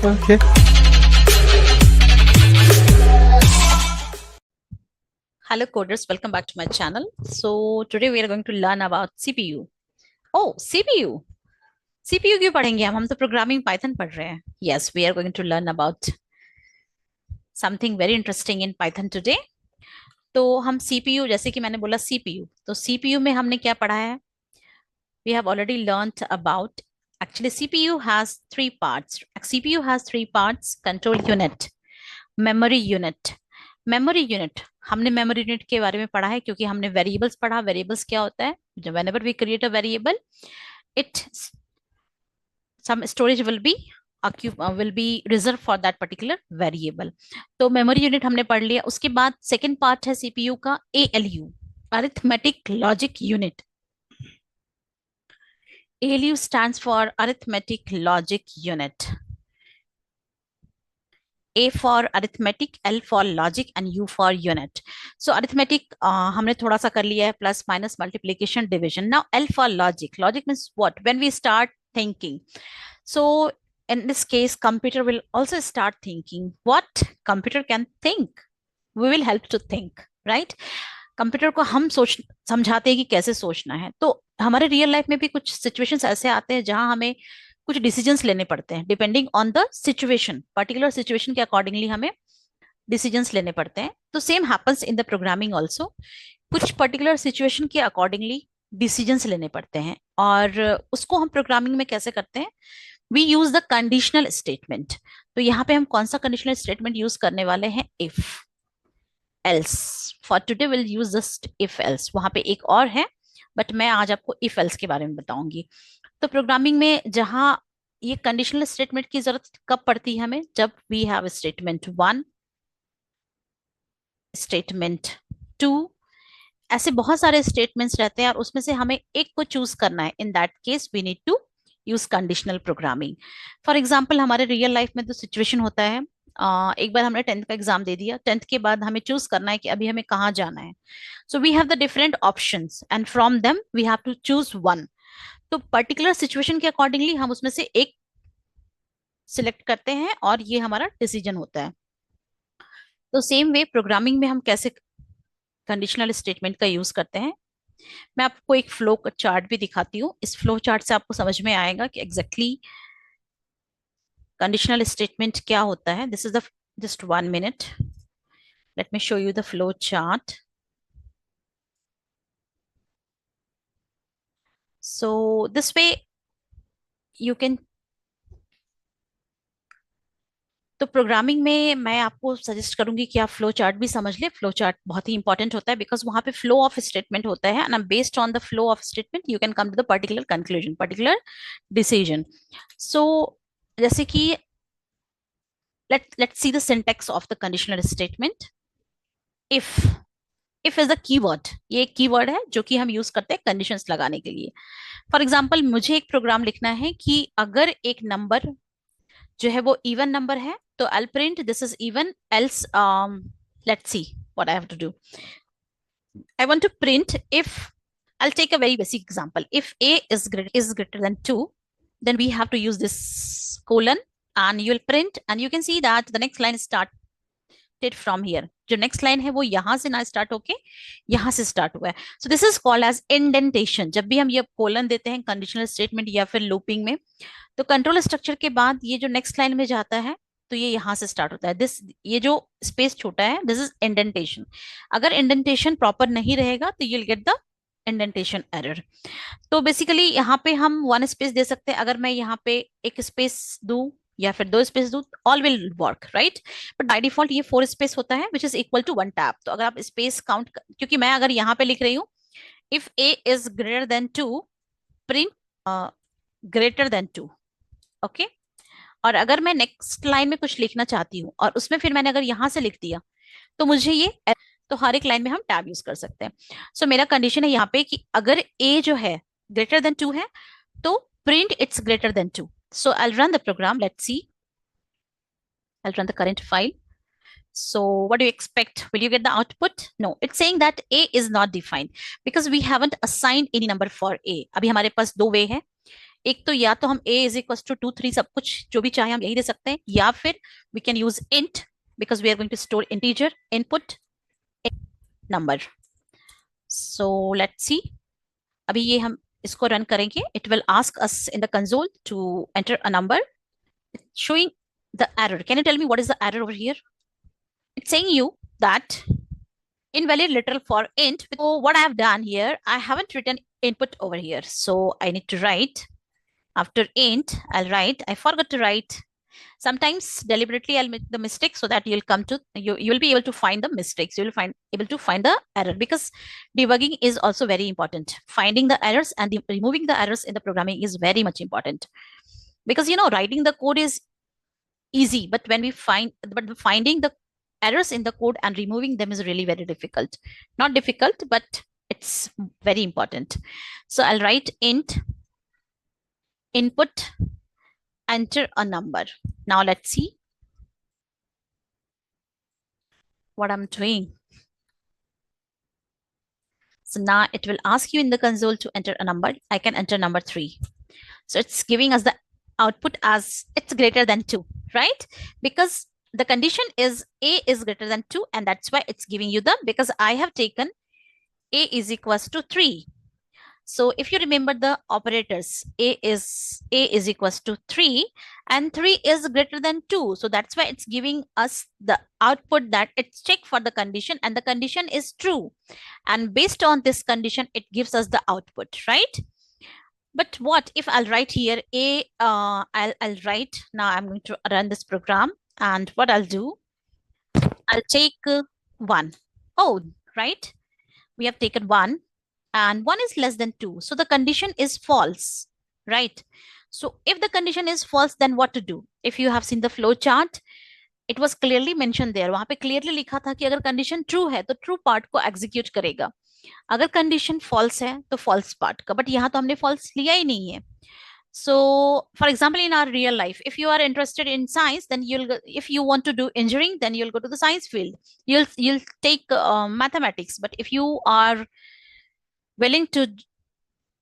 Okay. Hello coders, welcome back to my channel. So today we are going to learn about CPU. Oh, CPU. CPU क्यों पढ़ेंगे हम तो programming Python पढ़ रहे हैं. Yes, we are going to learn about something very interesting in Python today. तो हम CPU जैसे कि मैंने बोला CPU, तो CPU में हमने क्या पढ़ा है? We have already learned about actually CPU has three parts. CPU has three parts: control unit, memory unit. Memory unit, हमने मेमोरी यूनिट के बारे में पढ़ा है क्योंकि हमने वेरिएबल्स पढ़ा. वेरिएबल्स क्या होता है? Whenever we create a variable, it some storage will be reserved for that particular variable. तो मेमोरी यूनिट हमने पढ़ लिया. उसके बाद सेकंड पार्ट है सीपीयू का ALU, arithmetic logic unit. ALU stands for arithmetic logic unit. A for arithmetic, L for logic and U for unit. So arithmetic हमने थोड़ा सा कर लिया है, plus minus multiplication division. Now L for logic. Logic means what? When we start thinking. So in this case, computer will also start thinking. What computer can think? We will help to think, right? Computer को हम सोच समझाते हैं कि कैसे सोचना है. तो हमारे रियल लाइफ में भी कुछ सिचुएशंस ऐसे आते हैं जहां हमें कुछ डिसीजंस लेने पड़ते हैं. Depending on the situation, particular situation के अकॉर्डिंगली हमें डिसीजंस लेने पड़ते हैं. तो same happens in the programming also. कुछ पर्टिकुलर सिचुएशन के अकॉर्डिंगली डिसीजंस लेने पड़ते हैं और उसको हम प्रोग्रामिंग में कैसे करते हैं? We use the conditional statement. तो यहाँ पे हम कौन सा कंडीशनल स्टेटमेंट यूज करने वाले हैं? If else. For today we'll use just if else. वहां पे एक और है बट मैं आज आपको if else के बारे में बताऊंगी. तो प्रोग्रामिंग में जहां ये कंडीशनल स्टेटमेंट की जरूरत कब पड़ती है हमें? जब वी हैव स्टेटमेंट 1, स्टेटमेंट 2, ऐसे बहुत सारे स्टेटमेंट्स रहते हैं और उसमें से हमें एक को चूज करना है. In that case we need to use conditional programming. For example हमारे रियल लाइफ में तो सिचुएशन होता है, एक बार हमने 10th का एग्जाम दे दिया. 10th के बाद हमें चूज करना है कि अभी हमें कहाँ जाना है. So we have the different options and from them we have to choose one. तो पर्टिकुलर सिचुएशन के अकॉर्डिंगली हम उसमें से एक सिलेक्ट करते हैं और ये हमारा डिसीजन होता है. तो सेम वे प्रोग्रामिंग में हम कैसे कंडीशनल स्टेटमेंट का यूज करते हैं, मैं आपको एक फ्लो चार्ट भी दिखाती हूँ. इस फ्लो चार्ट से आपको समझ में आएगा कि एग्जैक्टली कंडीशनल स्टेटमेंट क्या होता है. This is the just 1 minute. Let me show you the flow chart. So this way you can. तो प्रोग्रामिंग में मैं आपको सजेस्ट करूंगी कि आप फ्लो चार्ट भी समझ ले. फ्लो चार्ट बहुत ही इंपॉर्टेंट होता है बिकॉज वहां पे फ्लो ऑफ स्टेटमेंट होता है and based on the flow of statement you can come to the particular conclusion, particular decision. So जैसे कि let's see the syntax of the conditional statement. if is the keyword. ये एक keyword है जो कि हम यूज करते हैं कंडीशंस लगाने के लिए. फॉर एग्जांपल मुझे एक प्रोग्राम लिखना है कि अगर एक नंबर जो है वो इवन नंबर है तो I'll print this is even, else let's see what I have to do. I want to print if, I'll take a very basic example. If a is greater than 2, then we have to use this colon and you will print and you can see that the next line started from here. जो next line है वो यहाँ से ना start होके यहाँ से start हुआ है. So this is called as indentation. जब भी हम ये colon देते हैं conditional statement या फिर looping में, तो कंट्रोल स्ट्रक्चर के बाद ये जो नेक्स्ट लाइन में जाता है तो ये यहाँ से स्टार्ट होता है. ये जो स्पेस छोटा है दिस इज इंडेंटेशन. अगर इंडेंटेशन प्रॉपर नहीं रहेगा तो you'll get the indentation error. तो बेसिकली यहाँ पे हम 1 स्पेस दे सकते हैं. अगर मैं यहाँ पे एक स्पेस दूं या फिर 2 स्पेस दूं, all will work right. But by default ये 4 स्पेस होता है which is equal to 1 tab. तो अगर आप स्पेस काउंट, क्योंकि मैं अगर यहाँ पे लिख रही हूँ if a is greater than 2 print greater than 2. Okay और अगर मैं नेक्स्ट लाइन में कुछ लिखना चाहती हूँ और उसमें फिर मैंने अगर यहां से लिख दिया तो मुझे ये, तो हर एक लाइन में हम टैब यूज कर सकते हैं. सो मेरा कंडीशन है यहाँ पे कि अगर a जो है ग्रेटर देन 2 है तो print it's greater than 2. So I run the program. Let's see, I run the current file. So what do you expect? Will you get the output? No, it's saying that a is not defined because we haven't assigned any number for a. अभी हमारे पास 2 वे है. एक तो या तो हम a is equal to 2 3 सब कुछ जो भी चाहे हम यही दे सकते हैं, या फिर we can use int because we are going to store integer input number. So let's see. अभी ये हम इसको रन करेंगे. It will ask us in the console to enter a number. It's showing the error. Can you tell me what is the error over here? It's saying you that invalid literal for int. So what I have done here, I haven't written input over here. So I need to write after int, I'll write, I forgot to write. Sometimes deliberately I'll make the mistake so that you'll come to, you will be able to find the mistakes. You will find able to find the error, because debugging is also very important. Finding the errors and removing the errors in the programming is very much important, because writing the code is easy, but finding the errors in the code and removing them is really very difficult. Not difficult, but it's very important. So I'll write int input, enter a number. Now let's see what I'm doing. So now it will ask you in the console to enter a number. I can enter number 3. So it's giving us the output as it's greater than 2, right? Because the condition is a is greater than 2, and that's why it's giving you the, because I have taken a is equals to 3. So if you remember the operators, a is equals to 3 and 3 is greater than 2. So that's why it's giving us the output that it's checked for the condition and the condition is true. And based on this condition, it gives us the output, right? But what if I'll write here I'll write, now I'm going to run this program, and what I'll do, I'll take 1. Oh, right. We have taken 1 and 1 is less than 2. So the condition is false, right? So if the condition is false, then what to do? If you have seen the flow chart, it was clearly mentioned there. वहां पे clearly लिखा था कि अगर condition true है तो true part को execute करेगा. अगर condition false है तो false part का. But यहाँ तो हमने false लिया ही नहीं है. So for example, in our real life, if you are interested in science, then if you want to do engineering, then you'll go to the science field. You'll take mathematics. But if you are willing to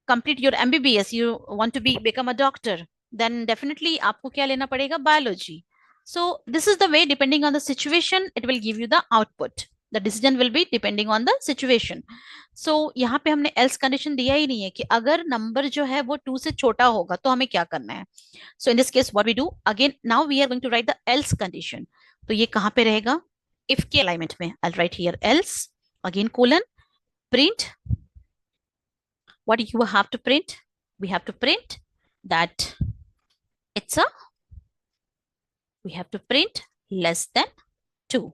complete your MBBS, you want to become a doctor, then definitely आपको क्या लेना पड़ेगा? Biology. So this is the way, depending on the situation, it will give you the output. The decision will be depending on the situation. So यहाँ पे हमने else condition दिया ही नहीं है कि अगर number जो है वो 2 से छोटा होगा तो हमें क्या करना है. So in this case, what we do, again, now we are going to write the else condition. तो ये कहाँ पे रहेगा? If के alignment में. I'll write here else, again colon, print. What do you have to print? We have to print that we have to print less than 2.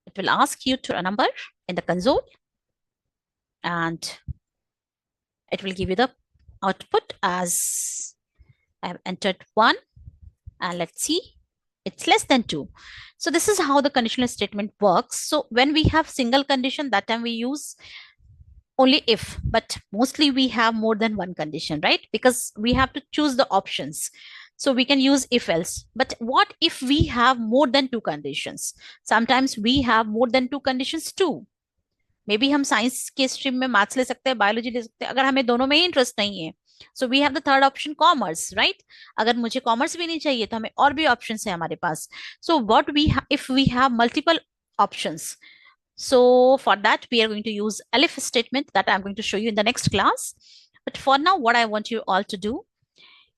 It will ask you to a number in the console, and it will give you the output as I have entered 1, and let's see, it's less than 2. So this is how the conditional statement works. So when we have single condition, that time we use only if, but mostly we have more than one condition, right? Because we have to choose the options. So we can use if else. But what if we have more than 2 conditions? Sometimes we have more than 2 conditions too. Maybe हम science के stream में maths ले सकते हैं, biology ले सकते हैं, अगर हमें दोनों में ही इंटरेस्ट नहीं है. So we have the third option commerce, right? अगर मुझे कॉमर्स भी नहीं चाहिए तो हमें और भी ऑप्शंस है हमारे पास. So what we if we have multiple options, so for that we are going to use elif statement that I'm going to show you in the next class. But for now, what I want you all to do,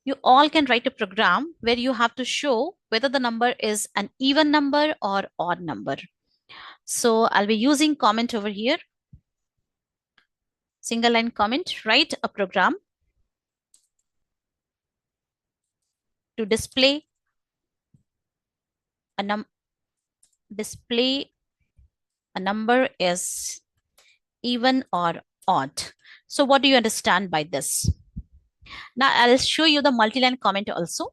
you all can write a program where you have to show whether the number is an even number or odd number. So I'll be using comment over here, single line comment. Write a program to display a number is even or odd. So what do you understand by this? Now I'll show you the multi-line comment also.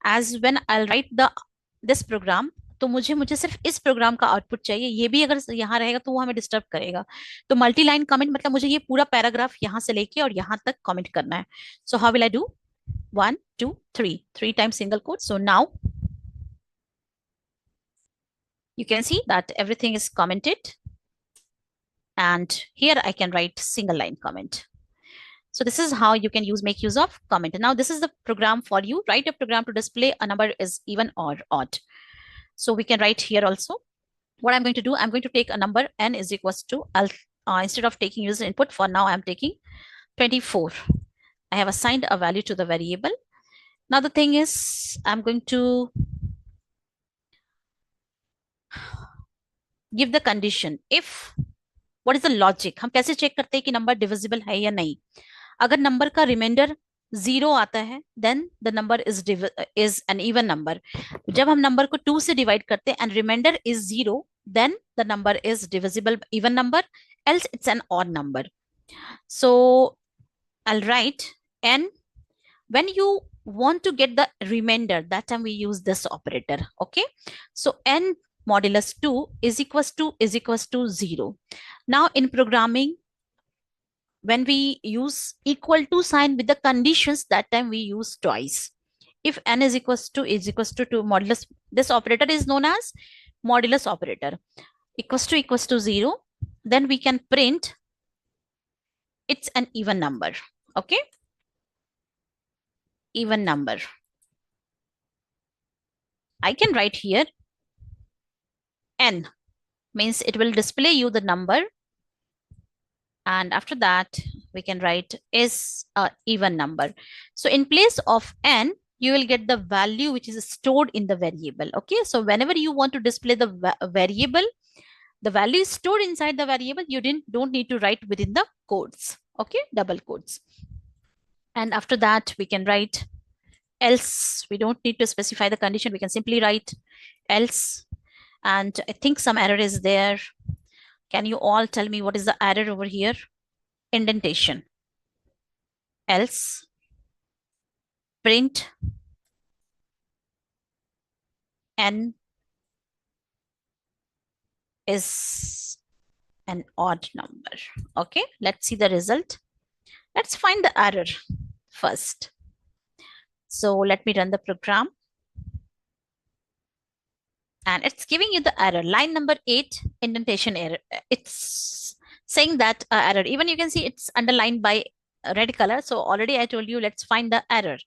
As when I'll write this program, तो मुझे सिर्फ इस programme का output चाहिए. ये भी अगर यहाँ रहेगा तो वो हमें डिस्टर्ब करेगा. तो मल्टी लाइन कमेंट मतलब मुझे ये पूरा पैराग्राफ यहाँ से लेके और यहाँ तक कमेंट करना है. So how will I do? 1 2 3 times single quote. So now you can see that everything is commented, and here I can write single line comment. So this is how you can make use of comment. Now this is the program for you. Write a program to display a number is even or odd. So we can write here also. What I'm going to do, I'm going to take a number n is equals to, instead of taking user input, for now I'm taking 24. I have assigned a value to the variable. Now the thing is, I'm going to give the condition. If, what is the logic? हम कैसे check करते हैं कि number divisible है या नहीं? अगर number का रिमाइंडर 0 आता है, then the number is an even number. जब हम नंबर को 2 से डिवाइड करते हैं and remainder is 0, then the number is divisible even number, else it's an odd number. So I'll write n. When you want to get the remainder, that time we use this operator. Okay, so n modulus 2 is equals to 0. Now in programming, when we use equal to sign with the conditions, that time we use twice. If n is equals to 2 modulus, this operator is known as modulus operator, equals to 0, then we can print it's an even number. Okay, even number. I can write here n means it will display you the number, and after that we can write is a even number. So in place of n, you will get the value which is stored in the variable. Okay, so whenever you want to display the variable, the value is stored inside the variable. You don't need to write within the quotes. Okay, double quotes. And after that we can write else. We don't need to specify the condition. We can simply write else. And I think some error is there. Can you all tell me what is the error over here? Indentation. Else print n is an odd number. Okay, let's see the result. Let's find the error first. So let me run the program. And it's giving you the error. Line number 8, indentation error. It's saying that error. Even you can see it's underlined by red color. So already I told you, let's find the error.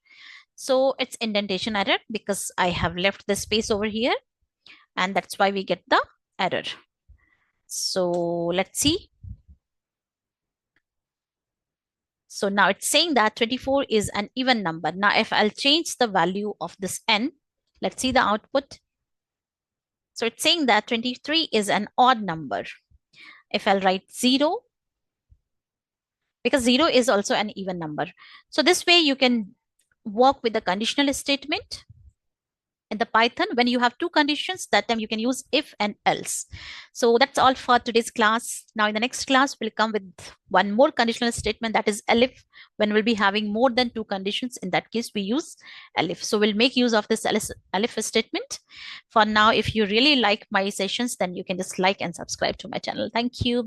So it's indentation error because I have left the space over here. And that's why we get the error. So let's see. So now it's saying that 24 is an even number. Now if I'll change the value of this n, let's see the output. So it's saying that 23 is an odd number. If I'll write 0, because 0 is also an even number. So this way you can work with the conditional statement in the Python. When you have two conditions, that time you can use if and else. So that's all for today's class. Now in the next class, we'll come with one more conditional statement, that is elif. When we'll be having more than two conditions, in that case we use elif. So we'll make use of this elif statement. For now, if you really like my sessions, then you can just like and subscribe to my channel. Thank you.